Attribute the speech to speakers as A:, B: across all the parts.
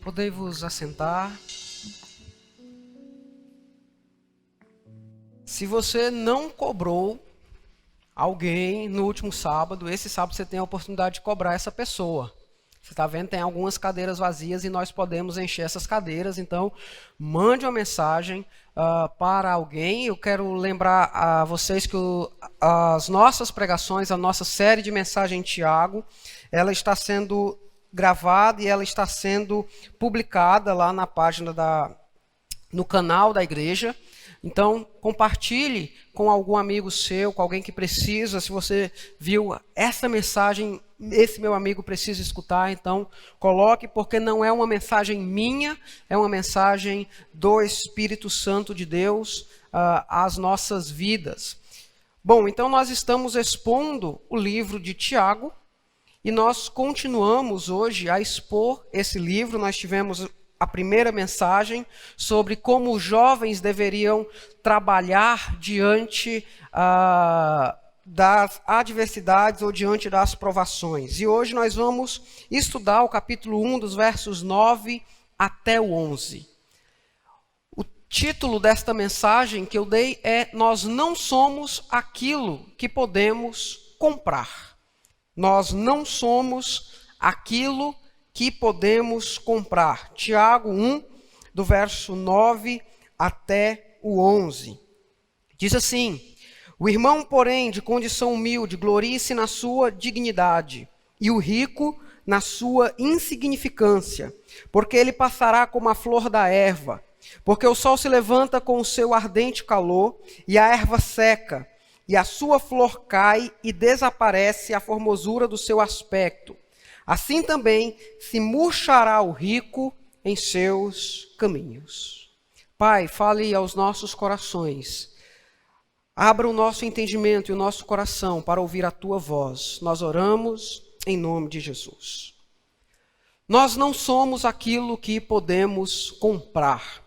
A: Podei-vos assentar. Se você não cobrou alguém no último sábado, esse sábado você tem a oportunidade de cobrar essa pessoa. Você está vendo, tem algumas cadeiras vazias e nós podemos encher essas cadeiras. Então, mande uma mensagem para alguém. Eu quero lembrar a vocês que as nossas pregações, a nossa série de mensagem em Tiago, ela está sendo gravada e ela está sendo publicada lá na página no canal da igreja. Então, compartilhe com algum amigo seu, com alguém que precisa. Se você viu essa mensagem, esse meu amigo precisa escutar, então coloque, porque não é uma mensagem minha, é uma mensagem do Espírito Santo de Deus às nossas vidas. Bom, então nós estamos expondo o livro de Tiago e nós continuamos hoje a expor esse livro. Nós tivemos a primeira mensagem sobre como os jovens deveriam trabalhar diante das adversidades ou diante das provações. E hoje nós vamos estudar o capítulo 1, dos versos 9 até o 11. O título desta mensagem que eu dei é: Nós não somos aquilo que podemos comprar. Nós não somos aquilo que podemos comprar. Tiago 1, do verso 9 até o 11. Diz assim: O irmão, porém, de condição humilde, glorie-se na sua dignidade, e o rico na sua insignificância, porque ele passará como a flor da erva. Porque o sol se levanta com o seu ardente calor, e a erva seca, e a sua flor cai, e desaparece a formosura do seu aspecto. Assim também se murchará o rico em seus caminhos. Pai, fale aos nossos corações. Abra o nosso entendimento e o nosso coração para ouvir a Tua voz. Nós oramos em nome de Jesus. Nós não somos aquilo que podemos comprar.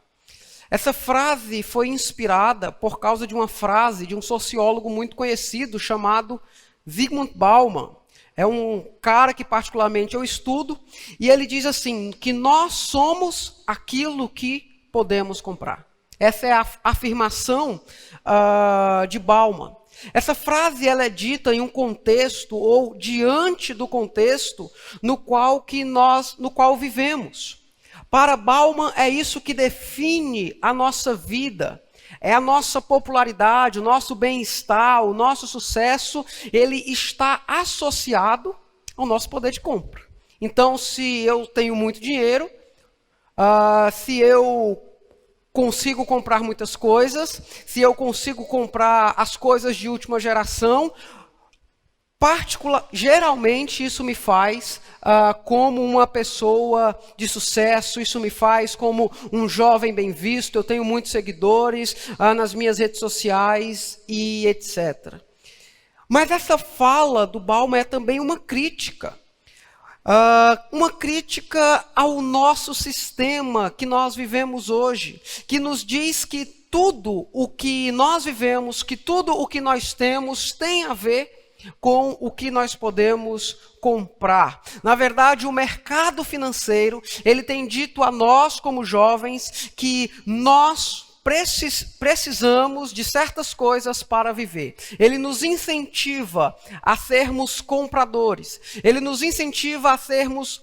A: Essa frase foi inspirada por causa de uma frase de um sociólogo muito conhecido chamado Zygmunt Bauman. É um cara que particularmente eu estudo, e ele diz assim, que nós somos aquilo que podemos comprar. Essa é a afirmação de Bauman. Essa frase ela é dita em um contexto, ou diante do contexto no qual vivemos. Para Bauman é isso que define a nossa vida. É a nossa popularidade, o nosso bem-estar, o nosso sucesso, ele está associado ao nosso poder de compra. Então, se eu tenho muito dinheiro, se eu consigo comprar muitas coisas, se eu consigo comprar as coisas de última geração, geralmente isso me faz como uma pessoa de sucesso, isso me faz como um jovem bem visto, eu tenho muitos seguidores nas minhas redes sociais e etc. Mas essa fala do Bauman é também uma crítica ao nosso sistema que nós vivemos hoje, que nos diz que tudo o que nós vivemos, que tudo o que nós temos tem a ver com o que nós podemos comprar. Na verdade, o mercado financeiro, ele tem dito a nós como jovens que nós precisamos de certas coisas para viver. Ele nos incentiva a sermos compradores. Ele nos incentiva a sermos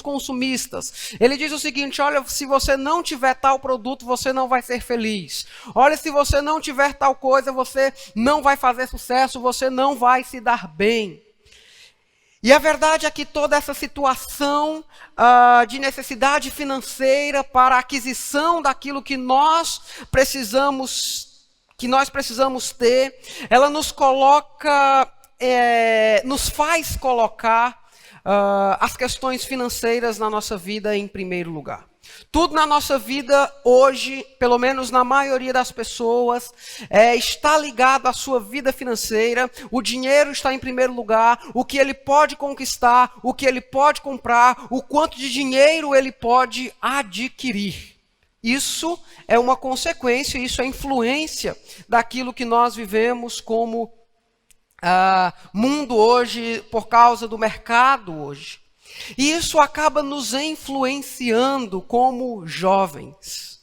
A: consumistas. Ele diz o seguinte: olha, se você não tiver tal produto, você não vai ser feliz. Olha, se você não tiver tal coisa, você não vai fazer sucesso, você não vai se dar bem. E a verdade é que toda essa situação de necessidade financeira para a aquisição daquilo que nós precisamos ter, ela nos faz colocar as questões financeiras na nossa vida em primeiro lugar. Tudo na nossa vida hoje, pelo menos na maioria das pessoas, está ligado à sua vida financeira. O dinheiro está em primeiro lugar, o que ele pode conquistar, o que ele pode comprar, o quanto de dinheiro ele pode adquirir. Isso é uma consequência, isso é influência daquilo que nós vivemos como mundo hoje, por causa do mercado hoje. E isso acaba nos influenciando como jovens.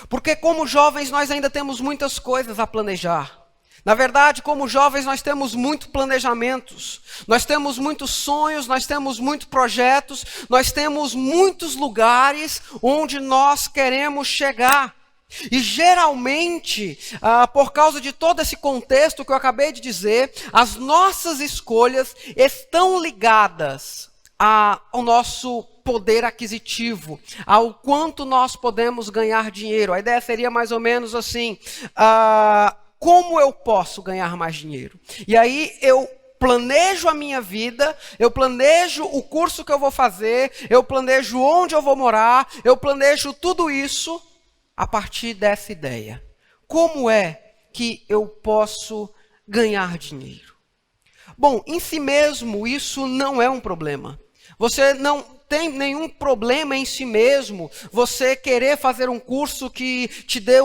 A: Porque como jovens nós ainda temos muitas coisas a planejar. Na verdade, como jovens nós temos muitos planejamentos, nós temos muitos sonhos, nós temos muitos projetos, nós temos muitos lugares onde nós queremos chegar. E geralmente, por causa de todo esse contexto que eu acabei de dizer, as nossas escolhas estão ligadas ao nosso poder aquisitivo, ao quanto nós podemos ganhar dinheiro. A ideia seria mais ou menos assim, como eu posso ganhar mais dinheiro? E aí eu planejo a minha vida, eu planejo o curso que eu vou fazer, eu planejo onde eu vou morar, eu planejo tudo isso a partir dessa ideia. Como é que eu posso ganhar dinheiro? Bom, em si mesmo isso não é um problema. Você não tem nenhum problema em si mesmo, você querer fazer um curso que te dê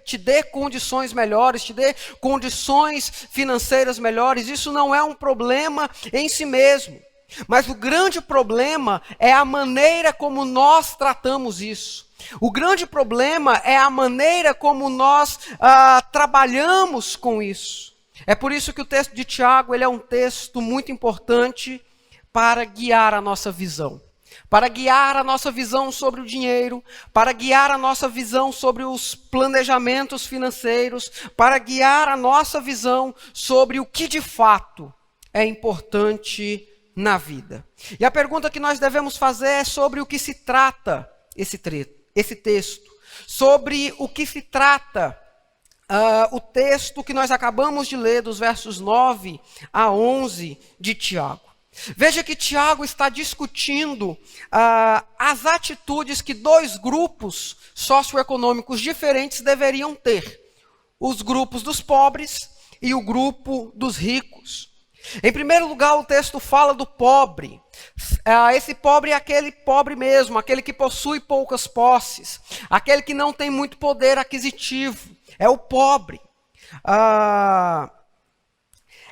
A: te dê condições melhores, te dê condições financeiras melhores. Isso não é um problema em si mesmo. Mas o grande problema é a maneira como nós tratamos isso. O grande problema é a maneira como nós trabalhamos com isso. É por isso que o texto de Tiago ele é um texto muito importante para guiar a nossa visão. Para guiar a nossa visão sobre o dinheiro, para guiar a nossa visão sobre os planejamentos financeiros, para guiar a nossa visão sobre o que de fato é importante na vida. E a pergunta que nós devemos fazer é sobre o que se trata esse texto, sobre o que se trata o texto que nós acabamos de ler dos versos 9 a 11 de Tiago. Veja que Tiago está discutindo as atitudes que dois grupos socioeconômicos diferentes deveriam ter. Os grupos dos pobres e o grupo dos ricos. Em primeiro lugar, o texto fala do pobre. Esse pobre é aquele pobre mesmo, aquele que possui poucas posses, aquele que não tem muito poder aquisitivo. É o pobre.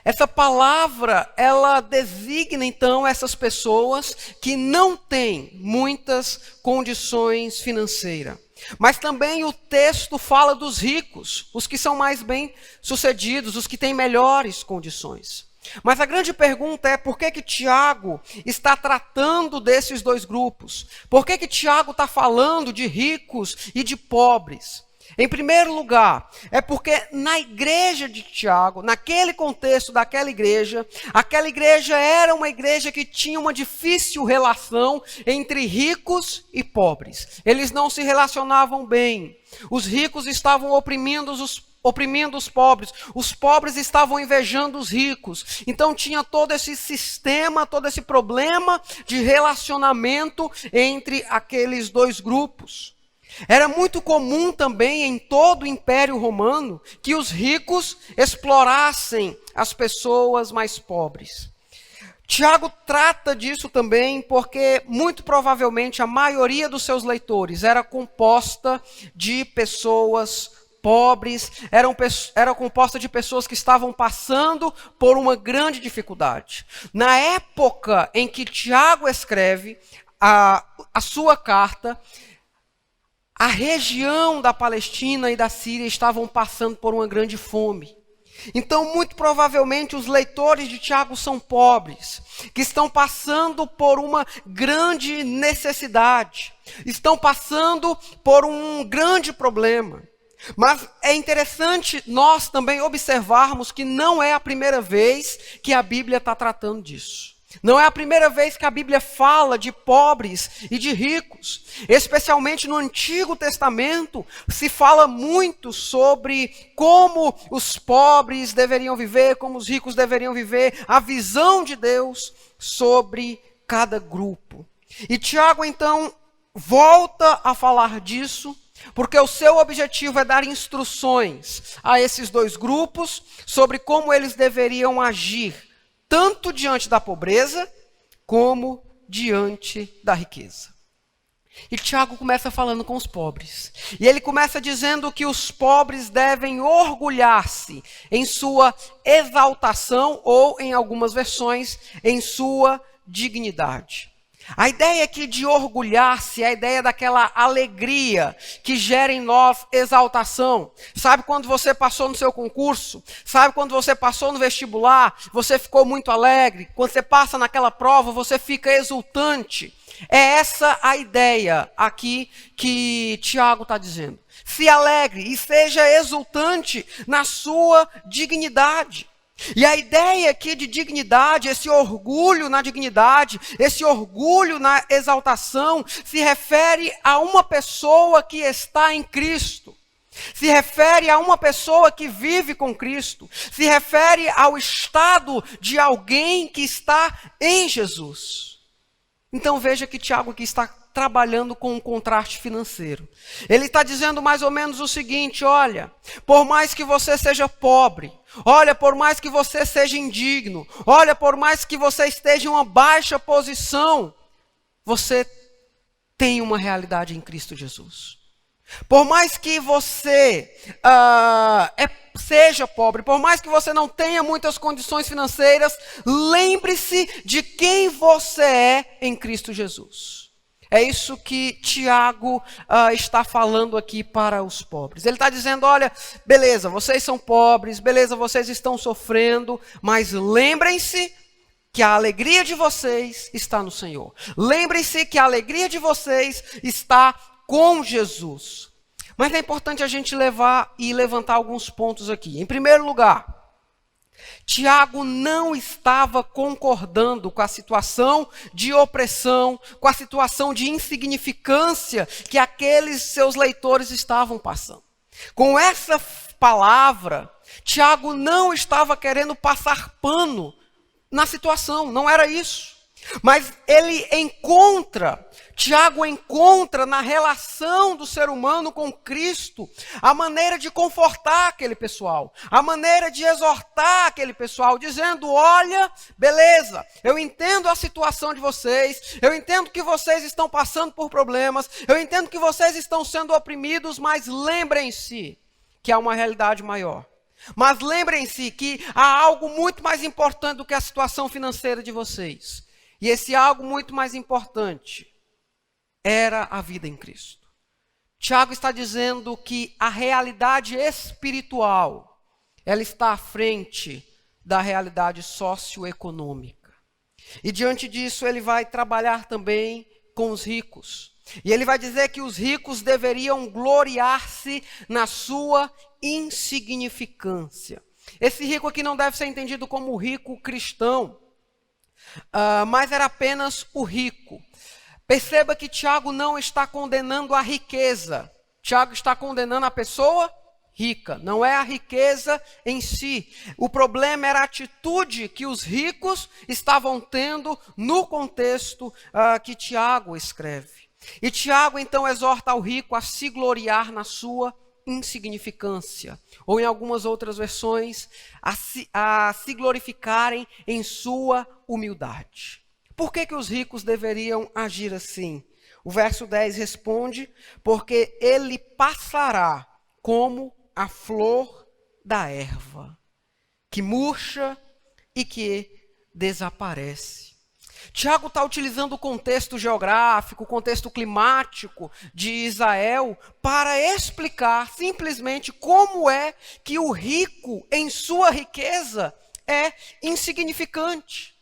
A: Essa palavra, ela designa então essas pessoas que não têm muitas condições financeiras. Mas também o texto fala dos ricos, os que são mais bem-sucedidos, os que têm melhores condições. Mas a grande pergunta é por que Tiago está tratando desses dois grupos? Por que Tiago está falando de ricos e de pobres? Em primeiro lugar, é porque na igreja de Tiago, naquele contexto daquela igreja, aquela igreja era uma igreja que tinha uma difícil relação entre ricos e pobres. Eles não se relacionavam bem. Os ricos estavam oprimindo os pobres estavam invejando os ricos. Então tinha todo esse sistema, todo esse problema de relacionamento entre aqueles dois grupos. Era muito comum também em todo o Império Romano que os ricos explorassem as pessoas mais pobres. Tiago trata disso também porque, muito provavelmente, a maioria dos seus leitores era composta de pessoas pobres, era composta de pessoas que estavam passando por uma grande dificuldade. Na época em que Tiago escreve a sua carta, a região da Palestina e da Síria estavam passando por uma grande fome. Então, muito provavelmente, os leitores de Tiago são pobres, que estão passando por uma grande necessidade, estão passando por um grande problema. Mas é interessante nós também observarmos que não é a primeira vez que a Bíblia está tratando disso. Não é a primeira vez que a Bíblia fala de pobres e de ricos. Especialmente no Antigo Testamento, se fala muito sobre como os pobres deveriam viver, como os ricos deveriam viver, a visão de Deus sobre cada grupo. E Tiago, então, volta a falar disso, porque o seu objetivo é dar instruções a esses dois grupos sobre como eles deveriam agir, tanto diante da pobreza, como diante da riqueza. E Tiago começa falando com os pobres. E ele começa dizendo que os pobres devem orgulhar-se em sua exaltação, ou, em algumas versões, em sua dignidade. A ideia aqui de orgulhar-se é a ideia daquela alegria que gera em nós exaltação. Sabe quando você passou no seu concurso? Sabe quando você passou no vestibular? Você ficou muito alegre. Quando você passa naquela prova, você fica exultante. É essa a ideia aqui que Tiago está dizendo. Se alegre e seja exultante na sua dignidade. E a ideia aqui de dignidade, esse orgulho na dignidade, esse orgulho na exaltação, se refere a uma pessoa que está em Cristo. Se refere a uma pessoa que vive com Cristo. Se refere ao estado de alguém que está em Jesus. Então veja que Tiago aqui está trabalhando com um contraste financeiro. Ele está dizendo mais ou menos o seguinte: olha, por mais que você seja pobre, olha, por mais que você seja indigno, olha, por mais que você esteja em uma baixa posição, você tem uma realidade em Cristo Jesus. Por mais que você seja pobre, por mais que você não tenha muitas condições financeiras, lembre-se de quem você é em Cristo Jesus. É isso que Tiago está falando aqui para os pobres. Ele está dizendo, olha, beleza, vocês são pobres, beleza, vocês estão sofrendo, mas lembrem-se que a alegria de vocês está no Senhor. Lembrem-se que a alegria de vocês está com Jesus. Mas é importante a gente levantar alguns pontos aqui. Em primeiro lugar, Tiago não estava concordando com a situação de opressão, com a situação de insignificância que aqueles seus leitores estavam passando. Com essa palavra, Tiago não estava querendo passar pano na situação, não era isso. Mas Tiago encontra na relação do ser humano com Cristo a maneira de confortar aquele pessoal, a maneira de exortar aquele pessoal, dizendo, olha, beleza, eu entendo a situação de vocês, eu entendo que vocês estão passando por problemas, eu entendo que vocês estão sendo oprimidos, mas lembrem-se que há uma realidade maior. Mas lembrem-se que há algo muito mais importante do que a situação financeira de vocês. E esse algo muito mais importante era a vida em Cristo. Tiago está dizendo que a realidade espiritual, ela está à frente da realidade socioeconômica. E diante disso ele vai trabalhar também com os ricos. E ele vai dizer que os ricos deveriam gloriar-se na sua insignificância. Esse rico aqui não deve ser entendido como rico cristão, mas era apenas o rico. Perceba que Tiago não está condenando a riqueza. Tiago está condenando a pessoa rica, não é a riqueza em si. O problema era a atitude que os ricos estavam tendo no contexto que Tiago escreve. E Tiago então exorta ao rico a se gloriar na sua insignificância, ou em algumas outras versões, a se glorificarem em sua humildade. Por que os ricos deveriam agir assim? O verso 10 responde, porque ele passará como a flor da erva, que murcha e que desaparece. Tiago está utilizando o contexto geográfico, o contexto climático de Israel para explicar simplesmente como é que o rico em sua riqueza é insignificante.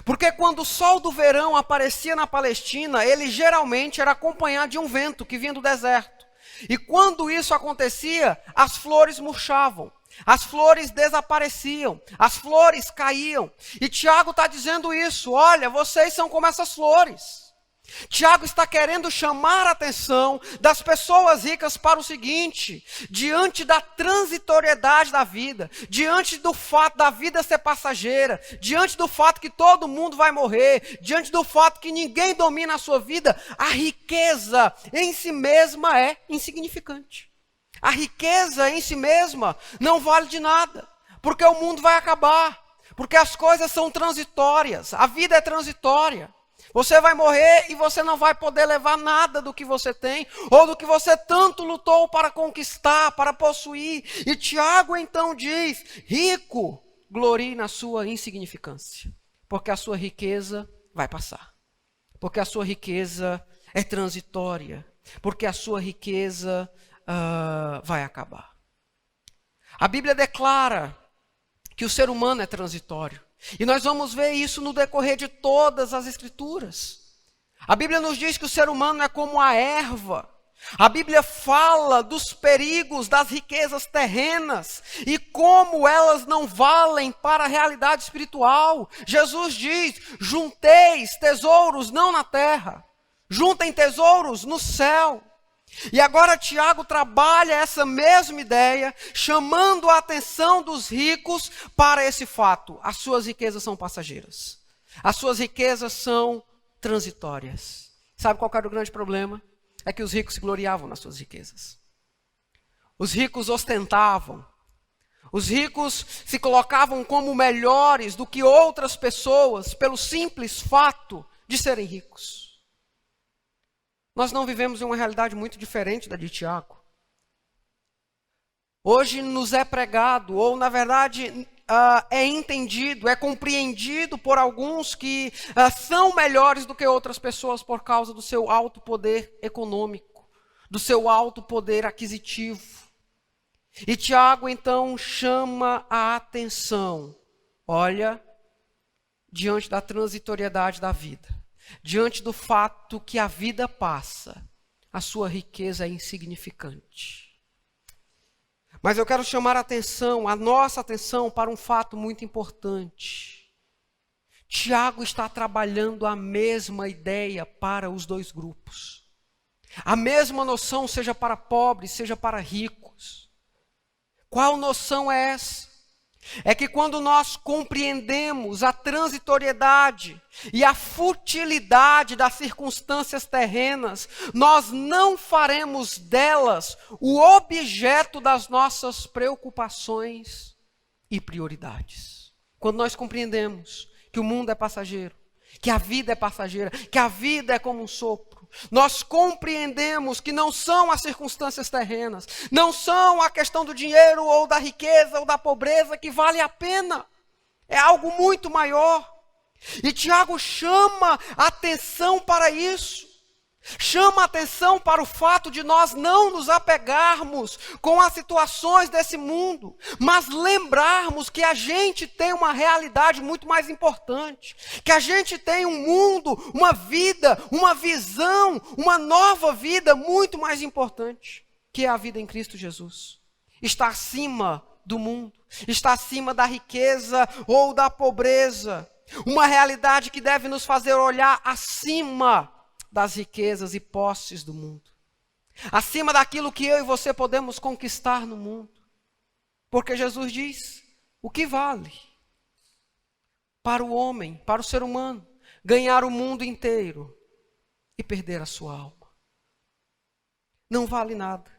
A: Porque quando o sol do verão aparecia na Palestina, ele geralmente era acompanhado de um vento que vinha do deserto. E quando isso acontecia, as flores murchavam. As flores desapareciam, as flores caíam. E Tiago está dizendo isso, olha, vocês são como essas flores. Tiago está querendo chamar a atenção das pessoas ricas para o seguinte: diante da transitoriedade da vida, diante do fato da vida ser passageira, diante do fato que todo mundo vai morrer, diante do fato que ninguém domina a sua vida, a riqueza em si mesma é insignificante. A riqueza em si mesma não vale de nada, porque o mundo vai acabar, porque as coisas são transitórias, a vida é transitória. Você vai morrer e você não vai poder levar nada do que você tem, ou do que você tanto lutou para conquistar, para possuir. E Tiago então diz: rico, glorie na sua insignificância, porque a sua riqueza vai passar, porque a sua riqueza é transitória, porque a sua riqueza vai acabar. A Bíblia declara que o ser humano é transitório. E nós vamos ver isso no decorrer de todas as Escrituras. A Bíblia nos diz que o ser humano é como a erva. A Bíblia fala dos perigos das riquezas terrenas e como elas não valem para a realidade espiritual. Jesus diz: junteis tesouros não na terra, juntem tesouros no céu. E agora Tiago trabalha essa mesma ideia, chamando a atenção dos ricos para esse fato: as suas riquezas são passageiras, as suas riquezas são transitórias. Sabe qual era o grande problema? É que os ricos se gloriavam nas suas riquezas. Os ricos ostentavam. Os ricos se colocavam como melhores do que outras pessoas pelo simples fato de serem ricos. Nós não vivemos em uma realidade muito diferente da de Tiago. Hoje nos é pregado, ou na verdade é entendido, é compreendido por alguns que são melhores do que outras pessoas por causa do seu alto poder econômico, do seu alto poder aquisitivo. E Tiago então chama a atenção: olha, diante da transitoriedade da vida, diante do fato que a vida passa, a sua riqueza é insignificante. Mas eu quero chamar a nossa atenção para um fato muito importante. Tiago está trabalhando a mesma ideia para os dois grupos. A mesma noção, seja para pobres, seja para ricos. Qual noção é essa? É que quando nós compreendemos a transitoriedade e a futilidade das circunstâncias terrenas, nós não faremos delas o objeto das nossas preocupações e prioridades. Quando nós compreendemos que o mundo é passageiro, que a vida é passageira, que a vida é como um sopro, nós compreendemos que não são as circunstâncias terrenas, não são a questão do dinheiro ou da riqueza ou da pobreza que vale a pena. É algo muito maior. E Tiago chama a atenção para isso. Chama a atenção para o fato de nós não nos apegarmos com as situações desse mundo, mas lembrarmos que a gente tem uma realidade muito mais importante, que a gente tem um mundo, uma vida, uma visão, uma nova vida muito mais importante, que é a vida em Cristo Jesus. Está acima do mundo, está acima da riqueza ou da pobreza, uma realidade que deve nos fazer olhar acima das riquezas e posses do mundo, acima daquilo que eu e você podemos conquistar no mundo, porque Jesus diz: o que vale para o homem, para o ser humano, ganhar o mundo inteiro e perder a sua alma? Não vale nada.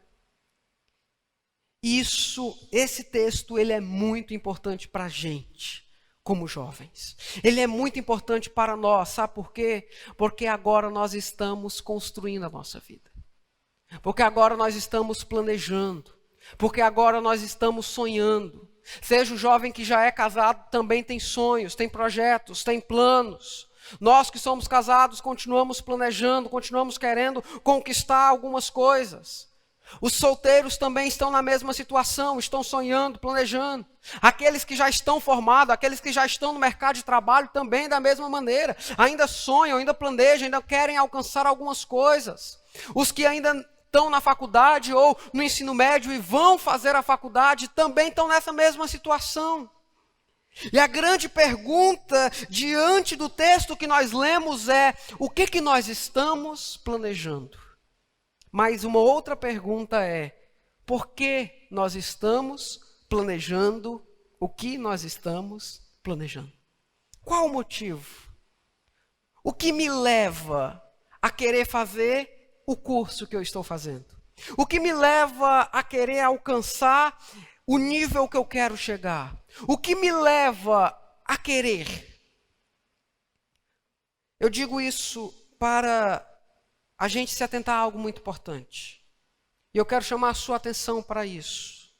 A: Esse texto, ele é muito importante para a gente, como jovens. Ele é muito importante para nós, sabe por quê? Porque agora nós estamos construindo a nossa vida. Porque agora nós estamos planejando. Porque agora nós estamos sonhando. Seja o jovem que já é casado, também tem sonhos, tem projetos, tem planos. Nós que somos casados continuamos planejando, continuamos querendo conquistar algumas coisas. Os solteiros também estão na mesma situação, estão sonhando, planejando. Aqueles que já estão formados, aqueles que já estão no mercado de trabalho também da mesma maneira. Ainda sonham, ainda planejam, ainda querem alcançar algumas coisas. Os que ainda estão na faculdade ou no ensino médio e vão fazer a faculdade também estão nessa mesma situação. E a grande pergunta diante do texto que nós lemos é: o que nós estamos planejando? Mas uma outra pergunta é: por que nós estamos planejando o que nós estamos planejando? Qual o motivo? O que me leva a querer fazer o curso que eu estou fazendo? O que me leva a querer alcançar o nível que eu quero chegar? O que me leva a querer? Eu digo isso para a gente se atentar a algo muito importante. E eu quero chamar a sua atenção para isso.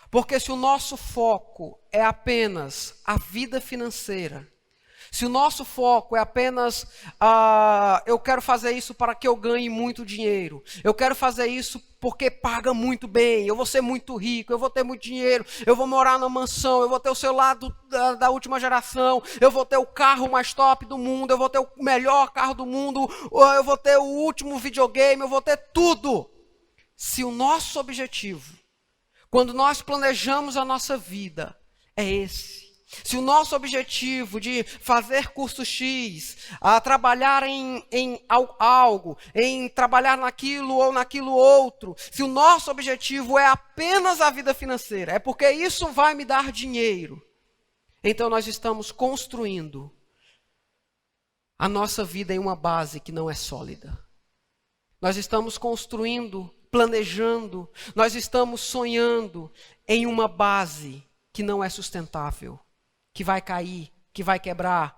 A: Porque se o nosso foco é apenas a vida financeira, se o nosso foco é apenas, eu quero fazer isso para que eu ganhe muito dinheiro, eu quero fazer isso porque paga muito bem, eu vou ser muito rico, eu vou ter muito dinheiro, eu vou morar na mansão, eu vou ter o celular da última geração, eu vou ter o carro mais top do mundo, eu vou ter o melhor carro do mundo, eu vou ter o último videogame, eu vou ter tudo. Se o nosso objetivo, quando nós planejamos a nossa vida, é esse. Se o nosso objetivo de fazer curso X, trabalhar em algo, em trabalhar naquilo ou naquilo outro, se o nosso objetivo é apenas a vida financeira, é porque isso vai me dar dinheiro, então nós estamos construindo a nossa vida em uma base que não é sólida. Nós estamos construindo, planejando, nós estamos sonhando em uma base que não é sustentável, que vai cair, que vai quebrar,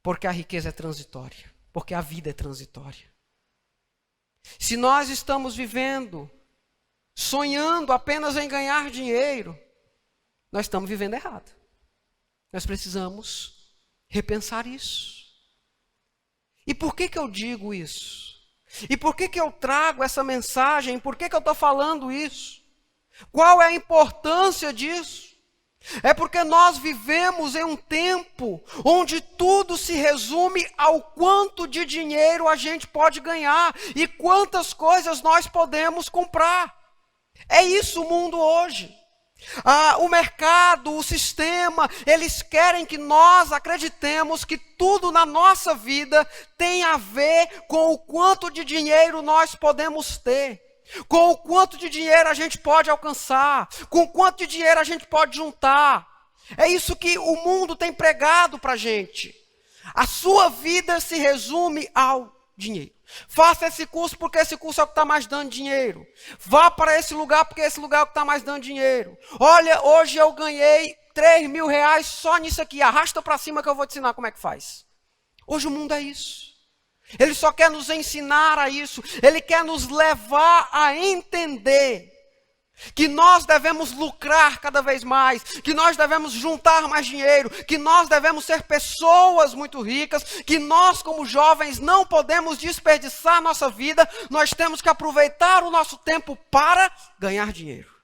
A: porque a riqueza é transitória, porque a vida é transitória. Se nós estamos vivendo, sonhando apenas em ganhar dinheiro, nós estamos vivendo errado. Nós precisamos repensar isso. E por que eu digo isso? E por que eu trago essa mensagem? Por que eu estou falando isso? Qual é a importância disso? É porque nós vivemos em um tempo onde tudo se resume ao quanto de dinheiro a gente pode ganhar e quantas coisas nós podemos comprar. É isso o mundo hoje. O mercado, o sistema, eles querem que nós acreditemos que tudo na nossa vida tem a ver com o quanto de dinheiro nós podemos ter. Com o quanto de dinheiro a gente pode alcançar, com o quanto de dinheiro a gente pode juntar. É isso que o mundo tem pregado para a gente. A sua vida se resume ao dinheiro. Faça esse curso porque esse curso é o que está mais dando dinheiro. Vá para esse lugar porque esse lugar é o que está mais dando dinheiro. Olha, hoje eu ganhei 3 mil reais só nisso aqui. Arrasta para cima que eu vou te ensinar como é que faz. Hoje o mundo é isso. Ele só quer nos ensinar a isso. Ele quer nos levar a entender que nós devemos lucrar cada vez mais, que nós devemos juntar mais dinheiro, que nós devemos ser pessoas muito ricas, que nós como jovens não podemos desperdiçar nossa vida, nós temos que aproveitar o nosso tempo para ganhar dinheiro.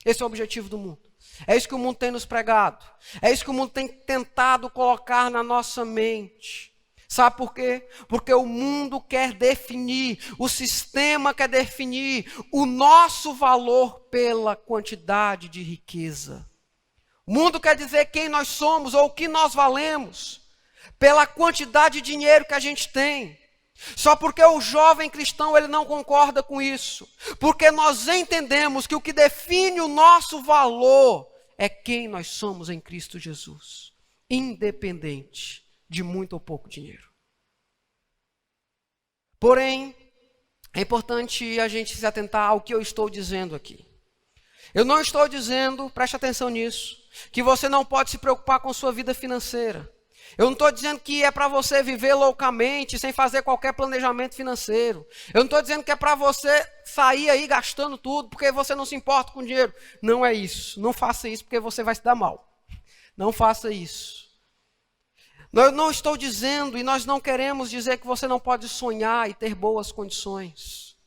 A: Esse é o objetivo do mundo. É isso que o mundo tem nos pregado. É isso que o mundo tem tentado colocar na nossa mente. Sabe por quê? Porque o mundo quer definir, o sistema quer definir o nosso valor pela quantidade de riqueza. O mundo quer dizer quem nós somos ou o que nós valemos pela quantidade de dinheiro que a gente tem. Só porque o jovem cristão ele não concorda com isso. Porque nós entendemos que o que define o nosso valor é quem nós somos em Cristo Jesus. Independente de muito ou pouco dinheiro. Porém, é importante a gente se atentar ao que eu estou dizendo aqui. Eu não estou dizendo, preste atenção nisso, que você não pode se preocupar com sua vida financeira. Eu não estou dizendo que é para você viver loucamente, sem fazer qualquer planejamento financeiro. Eu não estou dizendo que é para você sair aí gastando tudo, porque você não se importa com dinheiro. Não é isso. Não faça isso, porque você vai se dar mal. Não faça isso. Eu não estou dizendo, e nós não queremos dizer que você não pode sonhar e ter boas condições.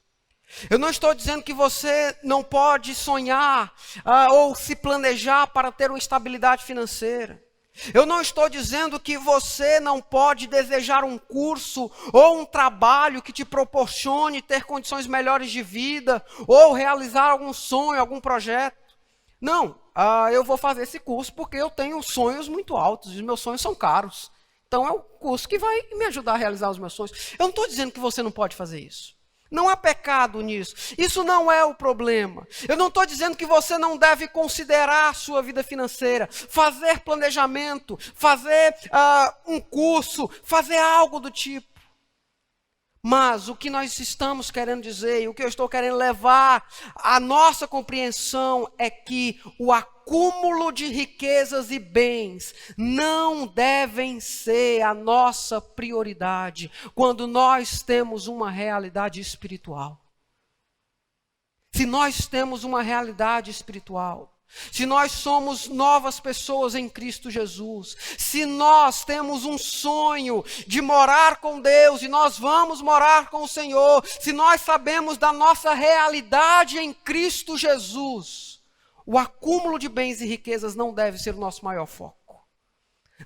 A: Eu não estou dizendo que você não pode sonhar ou se planejar para ter uma estabilidade financeira. Eu não estou dizendo que você não pode desejar um curso ou um trabalho que te proporcione ter condições melhores de vida ou realizar algum sonho, algum projeto. Não, eu vou fazer esse curso porque eu tenho sonhos muito altos e os meus sonhos são caros. Então é o curso que vai me ajudar a realizar os meus sonhos. Eu não estou dizendo que você não pode fazer isso. Não há pecado nisso. Isso não é o problema. Eu não estou dizendo que você não deve considerar a sua vida financeira, fazer planejamento, fazer um curso, fazer algo do tipo. Mas o que nós estamos querendo dizer, e o que eu estou querendo levar à nossa compreensão é que a acúmulo de riquezas e bens não devem ser a nossa prioridade quando nós temos uma realidade espiritual. Se nós temos uma realidade espiritual, se nós somos novas pessoas em Cristo Jesus, se nós temos um sonho de morar com Deus e nós vamos morar com o Senhor, se nós sabemos da nossa realidade em Cristo Jesus, o acúmulo de bens e riquezas não deve ser o nosso maior foco,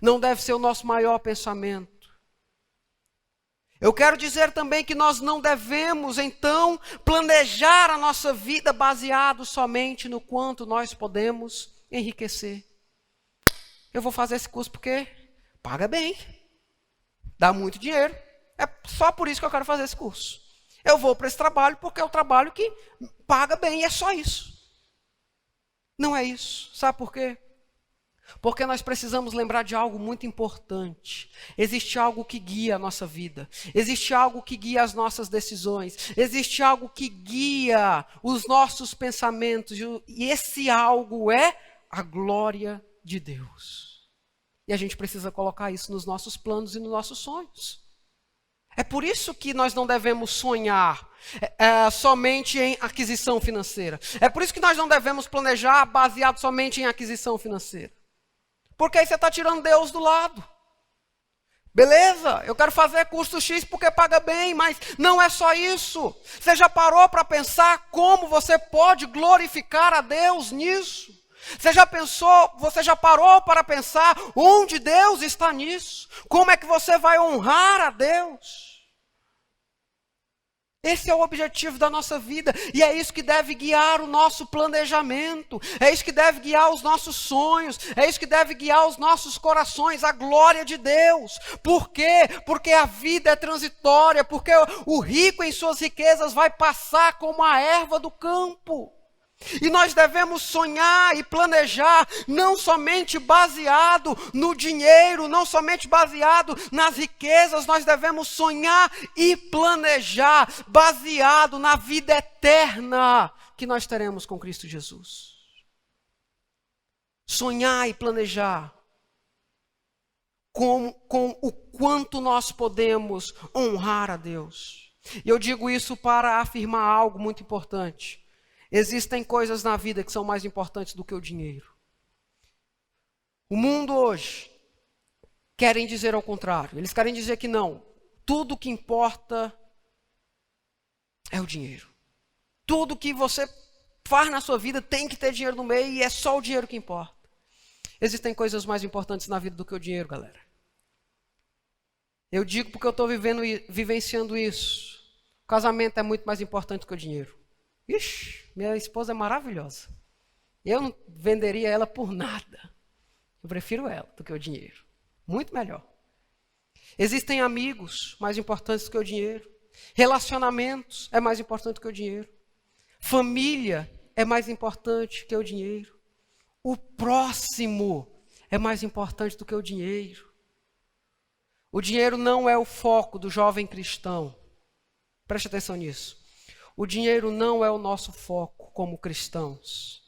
A: não deve ser o nosso maior pensamento. Eu quero dizer também que nós não devemos, então, planejar a nossa vida baseado somente no quanto nós podemos enriquecer. Eu vou fazer esse curso porque paga bem, dá muito dinheiro. É só por isso que eu quero fazer esse curso. Eu vou para esse trabalho porque é o trabalho que paga bem e é só isso. Não é isso. Sabe por quê? Porque nós precisamos lembrar de algo muito importante. Existe algo que guia a nossa vida. Existe algo que guia as nossas decisões. Existe algo que guia os nossos pensamentos. E esse algo é a glória de Deus. E a gente precisa colocar isso nos nossos planos e nos nossos sonhos. É por isso que nós não devemos sonhar somente em aquisição financeira. É por isso que nós não devemos planejar baseado somente em aquisição financeira. Porque aí você está tirando Deus do lado. Beleza, eu quero fazer curso X porque paga bem, mas não é só isso. Você já parou para pensar como você pode glorificar a Deus nisso? Você já parou para pensar onde Deus está nisso? Como é que você vai honrar a Deus? Esse é o objetivo da nossa vida e é isso que deve guiar o nosso planejamento, é isso que deve guiar os nossos sonhos, é isso que deve guiar os nossos corações, a glória de Deus. Por quê? Porque a vida é transitória, porque o rico em suas riquezas vai passar como a erva do campo. E nós devemos sonhar e planejar não somente baseado no dinheiro, não somente baseado nas riquezas, nós devemos sonhar e planejar baseado na vida eterna que nós teremos com Cristo Jesus. Sonhar e planejar com o quanto nós podemos honrar a Deus. E eu digo isso para afirmar algo muito importante. Existem coisas na vida que são mais importantes do que o dinheiro. O mundo hoje querem dizer ao contrário. Eles querem dizer que não. Tudo que importa é o dinheiro. Tudo que você faz na sua vida tem que ter dinheiro no meio e é só o dinheiro que importa. Existem coisas mais importantes na vida do que o dinheiro, galera. Eu digo porque eu estou vivenciando isso. O casamento é muito mais importante que o dinheiro. Ixi, minha esposa é maravilhosa. Eu não venderia ela por nada. Eu prefiro ela do que o dinheiro. Muito melhor. Existem amigos mais importantes do que o dinheiro. Relacionamentos é mais importante que o dinheiro. Família é mais importante que o dinheiro. O próximo é mais importante do que o dinheiro. O dinheiro não é o foco do jovem cristão. Preste atenção nisso. O dinheiro não é o nosso foco como cristãos,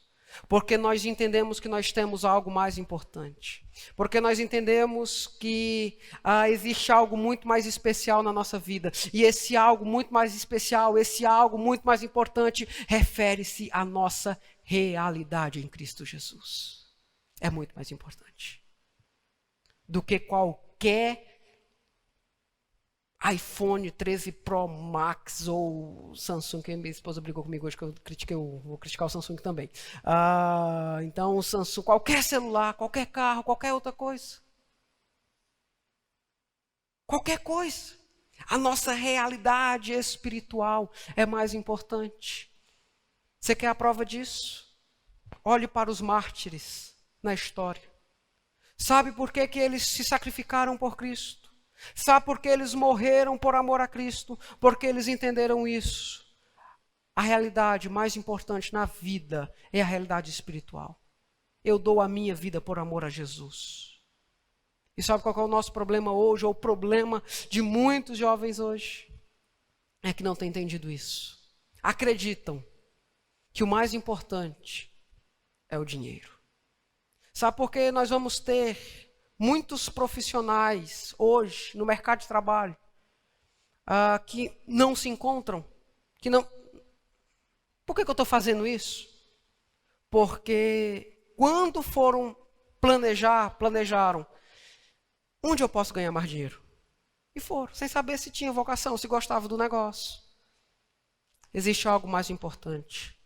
A: porque nós entendemos que nós temos algo mais importante, porque nós entendemos que existe algo muito mais especial na nossa vida, e esse algo muito mais especial, esse algo muito mais importante, refere-se à nossa realidade em Cristo Jesus. É muito mais importante do que qualquer iPhone 13 Pro Max ou Samsung, que minha esposa brigou comigo hoje que eu vou criticar o Samsung também. Então o Samsung, qualquer celular, qualquer carro, qualquer outra coisa. Qualquer coisa. A nossa realidade espiritual é mais importante. Você quer a prova disso? Olhe para os mártires na história. Sabe por que eles se sacrificaram por Cristo? Sabe por que eles morreram por amor a Cristo? Porque eles entenderam isso. A realidade mais importante na vida é a realidade espiritual. Eu dou a minha vida por amor a Jesus. E sabe qual é o nosso problema hoje, ou o problema de muitos jovens hoje? É que não têm entendido isso. Acreditam que o mais importante é o dinheiro. Sabe por que nós vamos ter muitos profissionais hoje no mercado de trabalho que não se encontram? Que não... Por que eu estou fazendo isso? Porque quando foram planejaram onde eu posso ganhar mais dinheiro. E foram, sem saber se tinha vocação, se gostava do negócio. Existe algo mais importante.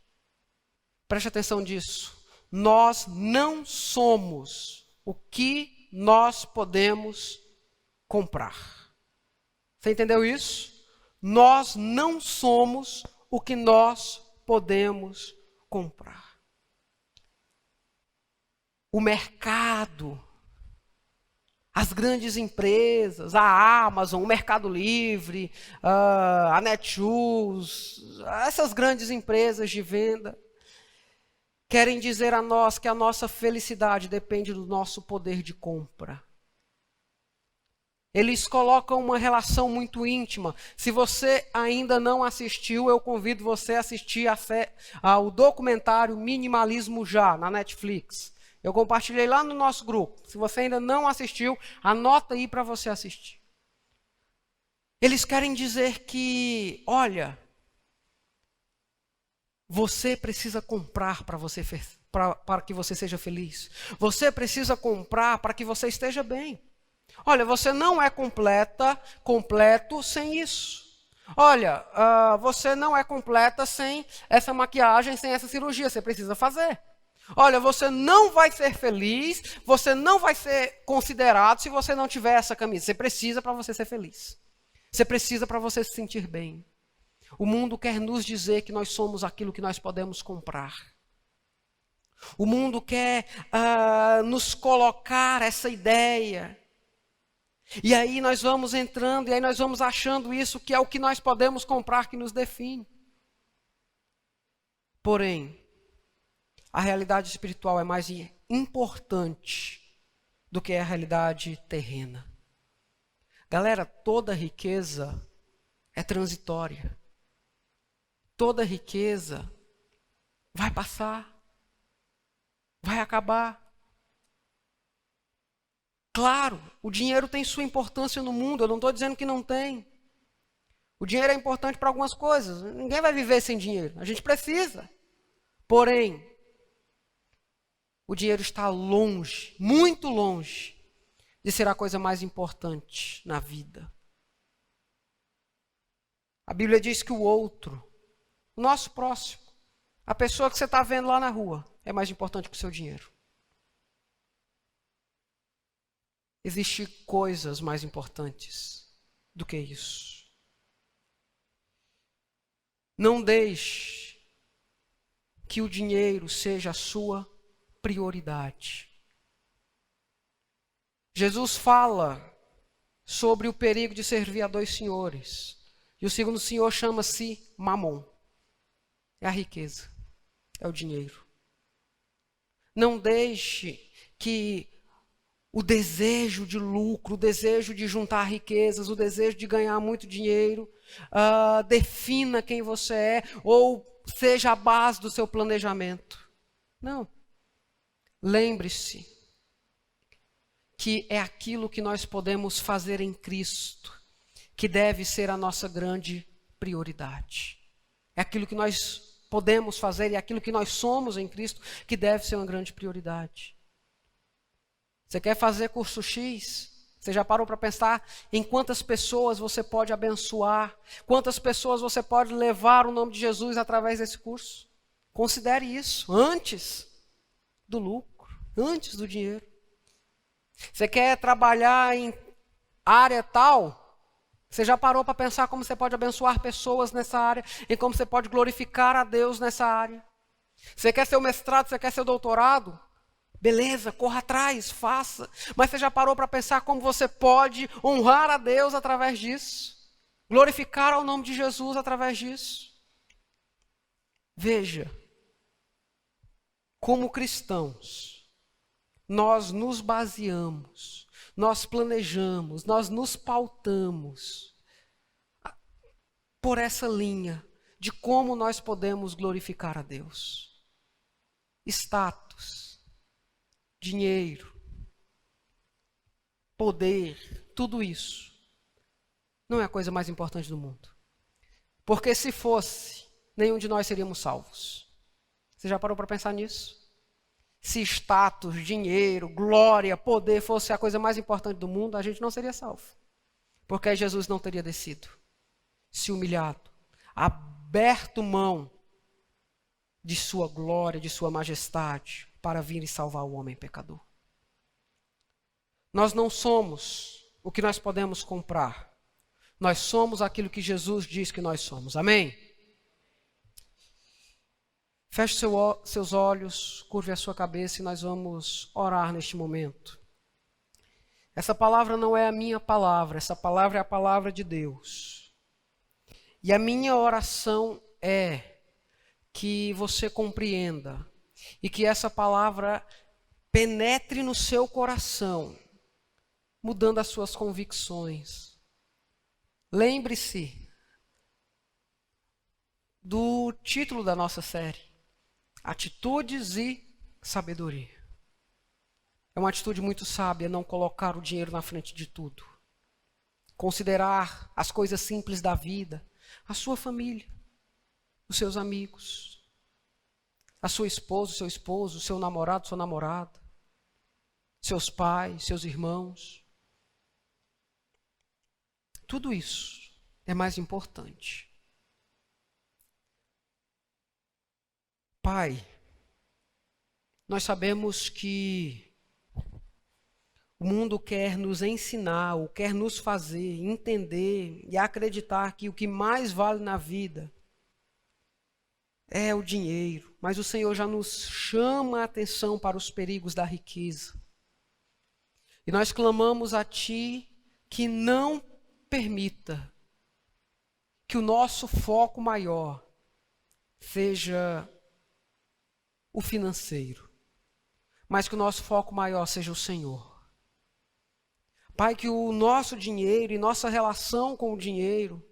A: Preste atenção nisso. Nós não somos o que nós podemos comprar. Você entendeu isso? Nós não somos o que nós podemos comprar. O mercado, as grandes empresas, a Amazon, o Mercado Livre, a Netshoes, essas grandes empresas de venda, querem dizer a nós que a nossa felicidade depende do nosso poder de compra. Eles colocam uma relação muito íntima. Se você ainda não assistiu, eu convido você a assistir ao documentário Minimalismo Já, na Netflix. Eu compartilhei lá no nosso grupo. Se você ainda não assistiu, anota aí para você assistir. Eles querem dizer que, olha, você precisa comprar para que você seja feliz. Você precisa comprar para que você esteja bem. Olha, você não é completo sem isso. Olha, você não é completa sem essa maquiagem, sem essa cirurgia. Você precisa fazer. Olha, você não vai ser feliz, você não vai ser considerado se você não tiver essa camisa. Você precisa para você ser feliz. Você precisa para você se sentir bem. O mundo quer nos dizer que nós somos aquilo que nós podemos comprar. O mundo quer nos colocar essa ideia. E aí nós vamos entrando, e aí nós vamos achando isso que é o que nós podemos comprar que nos define. Porém, a realidade espiritual é mais importante do que a realidade terrena. Galera, toda riqueza é transitória. Toda riqueza vai passar, vai acabar. Claro, o dinheiro tem sua importância no mundo, eu não estou dizendo que não tem. O dinheiro é importante para algumas coisas, ninguém vai viver sem dinheiro, a gente precisa. Porém, o dinheiro está longe, muito longe, de ser a coisa mais importante na vida. A Bíblia diz que o outro, o nosso próximo, a pessoa que você está vendo lá na rua, é mais importante que o seu dinheiro. Existem coisas mais importantes do que isso. Não deixe que o dinheiro seja a sua prioridade. Jesus fala sobre o perigo de servir a dois senhores. E o segundo senhor chama-se Mamon. É a riqueza, é o dinheiro. Não deixe que o desejo de lucro, o desejo de juntar riquezas, o desejo de ganhar muito dinheiro, defina quem você é ou seja a base do seu planejamento. Não. Lembre-se que é aquilo que nós podemos fazer em Cristo que deve ser a nossa grande prioridade. É aquilo que nós podemos fazer e é aquilo que nós somos em Cristo que deve ser uma grande prioridade. Você quer fazer curso X? Você já parou para pensar em quantas pessoas você pode abençoar? Quantas pessoas você pode levar o nome de Jesus através desse curso? Considere isso antes do lucro, antes do dinheiro. Você quer trabalhar em área tal? Você já parou para pensar como você pode abençoar pessoas nessa área? E como você pode glorificar a Deus nessa área? Você quer seu mestrado, você quer seu doutorado? Beleza, corra atrás, faça. Mas você já parou para pensar como você pode honrar a Deus através disso? Glorificar ao nome de Jesus através disso? Veja, como cristãos, nós nos baseamos, nós planejamos, nós nos pautamos por essa linha de como nós podemos glorificar a Deus. Status, dinheiro, poder, tudo isso não é a coisa mais importante do mundo. Porque se fosse, nenhum de nós seríamos salvos. Você já parou para pensar nisso? Se status, dinheiro, glória, poder fosse a coisa mais importante do mundo, a gente não seria salvo. Porque Jesus não teria descido, se humilhado, aberto mão de sua glória, de sua majestade, para vir e salvar o homem pecador. Nós não somos o que nós podemos comprar. Nós somos aquilo que Jesus diz que nós somos. Amém? Feche seus olhos, curve a sua cabeça e nós vamos orar neste momento. Essa palavra não é a minha palavra, essa palavra é a palavra de Deus. E a minha oração é que você compreenda e que essa palavra penetre no seu coração, mudando as suas convicções. Lembre-se do título da nossa série, Atitudes e Sabedoria. É uma atitude muito sábia não colocar o dinheiro na frente de tudo. Considerar as coisas simples da vida, a sua família, os seus amigos, a sua esposa, o seu esposo, o seu namorado, sua namorada, seus pais, seus irmãos. Tudo isso é mais importante. Pai, nós sabemos que o mundo quer nos ensinar, ou quer nos fazer entender e acreditar que o que mais vale na vida é o dinheiro. Mas o Senhor já nos chama a atenção para os perigos da riqueza. E nós clamamos a Ti que não permita que o nosso foco maior seja o financeiro, mas que o nosso foco maior seja o Senhor. Pai, que o nosso dinheiro e nossa relação com o dinheiro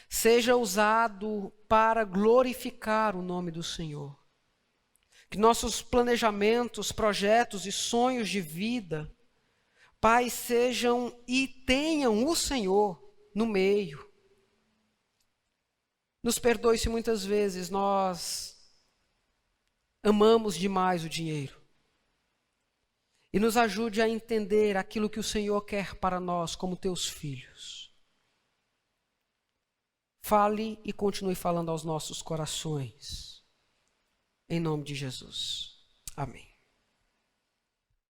A: seja usado para glorificar o nome do Senhor. Que nossos planejamentos, projetos e sonhos de vida, Pai, sejam e tenham o Senhor no meio. Nos perdoe se muitas vezes nós amamos demais o dinheiro. E nos ajude a entender aquilo que o Senhor quer para nós como teus filhos. Fale e continue falando aos nossos corações. Em nome de Jesus. Amém.